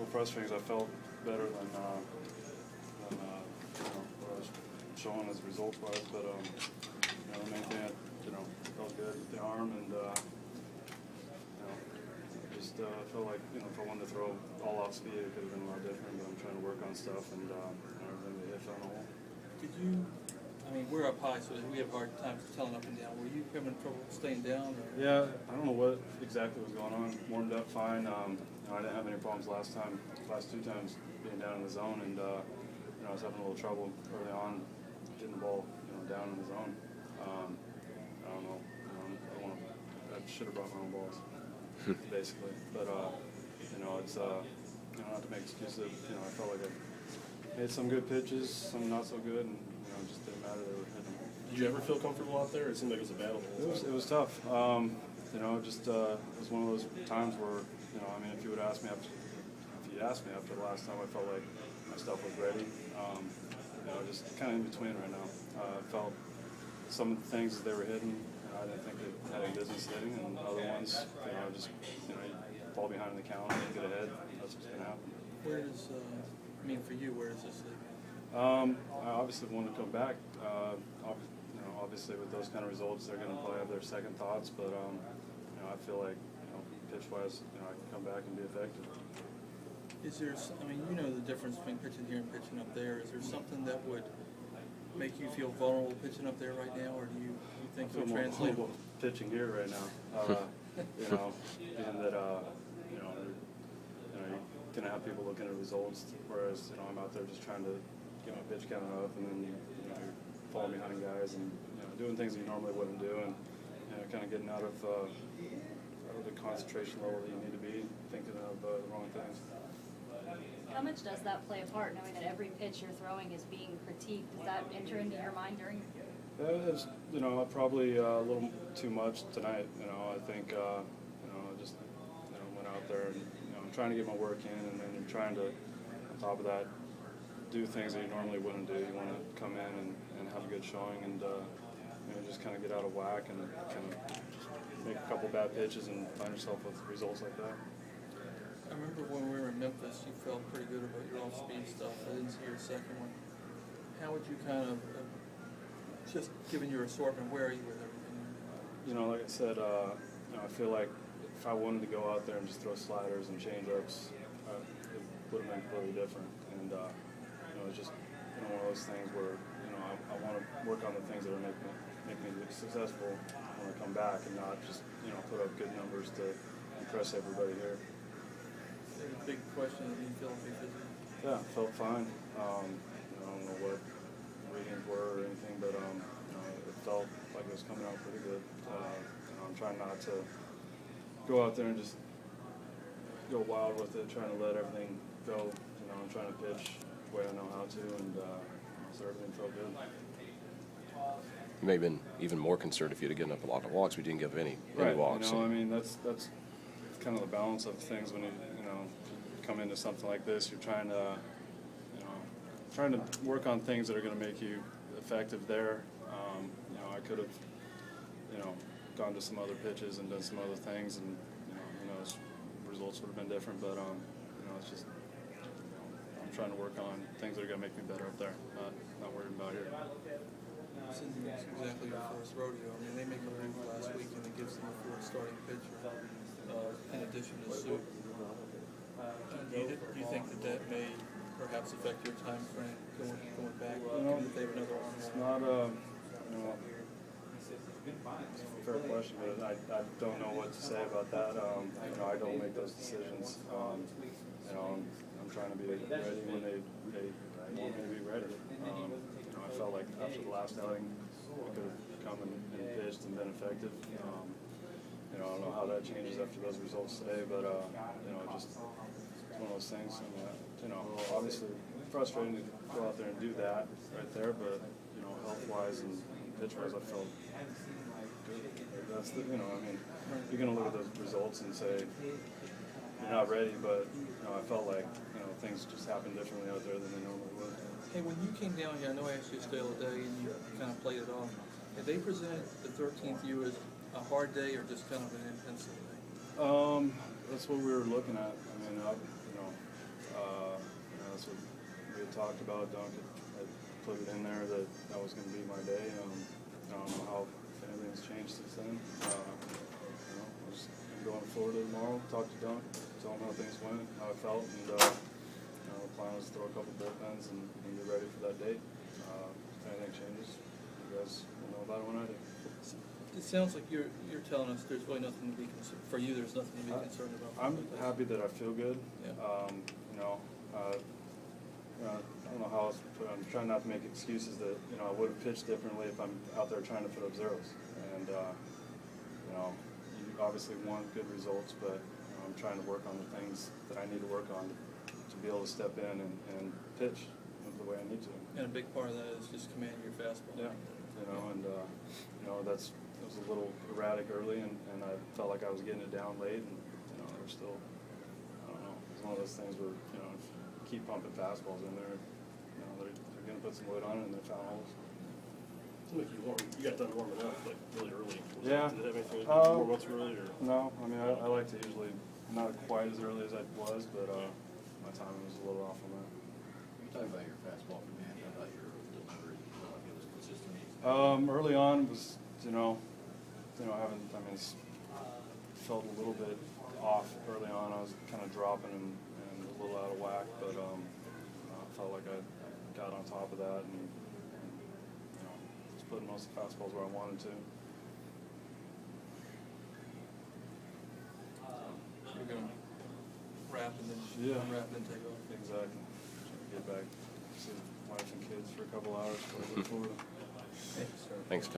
little frustrating because I felt better than what I was showing as result-wise. But the main thing, felt good with the arm, and just felt like if I wanted to throw all off speed, it could have been a lot different. But I'm trying to work on stuff, and everything hit on the hole. Did you? I mean, we're up high, so we have hard times telling up and down. Were you having trouble staying down? Or? Yeah, I don't know what exactly was going on. Warmed up fine. I didn't have any problems last two times being down in the zone, and I was having a little trouble early on getting the ball down in the zone. I don't know. I should have brought my own balls, basically. But it's not to make excuses. I felt like I made some good pitches, some not so good, and it just didn't matter. They were hitting. Did you ever feel comfortable out there? It seemed like it was a battle. It was tough. It was one of those times where if you asked me after the last time, I felt like my stuff was ready. Just kind of in between right now. I felt some of the things that they were hitting, I didn't think they had any business hitting, and other ones, you fall behind in the count and get ahead. That's what's going to happen. Where does, for you, where does this leave? I obviously want to come back. Obviously with those kind of results, they're going to probably have their second thoughts. But I feel like pitch-wise, I can come back and be effective. Is there? The difference between pitching here and pitching up there. Is there something that would make you feel vulnerable pitching up there right now, or do you think it will translate? More pitching here right now. Being that you're going to have people looking at results, whereas I'm out there just trying to get my pitch count up, and then you're falling behind guys and doing things you normally wouldn't do, and kind of getting out of the concentration level that you need to be, thinking of the wrong things. How much does that play a part, knowing that every pitch you're throwing is being critiqued? Does that enter into your mind during? It's probably a little too much tonight. I think just went out there and I'm trying to get my work in, and then you're trying to, on top of that, do things that you normally wouldn't do. You want to come in and have a good showing, and just kind of get out of whack and kind of make a couple bad pitches and find yourself with results like that. I remember when we were in Memphis, you felt pretty good about your off-speed stuff. I didn't see your second one. How would you kind of, just given your assortment, where are you with everything? Like I said, I feel like if I wanted to go out there and just throw sliders and change-ups, it would have been completely different. And it's just one of those things where I want to work on the things that are make me successful when I come back, and not just put up good numbers to impress everybody here. Big question, do you feel pretty busy? Yeah, felt fine. I don't know what readings were or anything, but it felt like it was coming out pretty good. I'm trying not to go out there and just go wild with it, trying to let everything go. I'm trying to pitch the way I know how to, and so everything felt good. You may have been even more concerned if you'd have given up a lot of walks. We didn't give any walks. That's kind of the balance of things when you come into something like this. You're trying to work on things that are going to make you effective there. I could have gone to some other pitches and done some other things, and who knows, results would have been different. But it's just I'm trying to work on things that are going to make me better up there. Not worried about here. Since it's exactly your first rodeo, they make a move last week and it gives them a fourth starting pitcher in addition to Sue. Do you think that may perhaps affect your time frame going back? If they have another arm? It's not it's a fair question, but I don't know what to say about that. I don't make those decisions. I'm trying to be ready when they want me to be ready. I felt like after the last outing, I could have come and pitched and been effective. I don't know how that changes after those results today, but just it's one of those things. Obviously frustrating to go out there and do that right there, but health-wise and pitch-wise, I felt good. That's you're going to look at those results and say you're not ready, but I felt like things just happened differently out there than they normally would. Hey, when you came down here, I know I asked you to stay all day and you kind of played it off. Did they present the 13th you as a hard day or just kind of an intensive day? That's what we were looking at. That's what we had talked about. Dunk had put it in there that that was going to be my day. I don't know how if anything's changed since then. I'm just going to Florida tomorrow, talk to Dunk, tell him how things went, how I felt, and the plan was to throw a couple bullpens and get ready for that date. If anything changes, you guys will know about it when I do. It sounds like you're telling us there's really nothing to be concerned, for you, there's nothing to be concerned about. I'm happy that I feel good. Yeah. I don't know how else to put it. I'm trying not to make excuses that, I would have pitched differently if I'm out there trying to put up zeros. And, you obviously want good results, but I'm trying to work on the things that I need to work on to be able to step in and pitch the way I need to. And a big part of that is just commanding your fastball. Yeah, it was a little erratic early, and I felt like I was getting it down late, and there were still, I don't know, it's one of those things where if you keep pumping fastballs in there, they're going to put some weight on it, and they're foul holes. Seemed like you got done warming up like really early. Did Yeah. it have anything to do with warm ups early, or? No, I mean I like to usually not quite as early as I was, but my timing was a little off on that. You talk about your fastball command, how about your delivery? It was consistent. Early on was, it's felt a little bit off early on. I was kind of dropping and a little out of whack, but I felt like I got on top of that and was putting most of the fastballs where I wanted to. You're going to wrap and then unwrap and then take off. Exactly. Trying to get back, see wife and kids for a couple hours before I go to Florida. Thanks, sir. Thanks, Tom.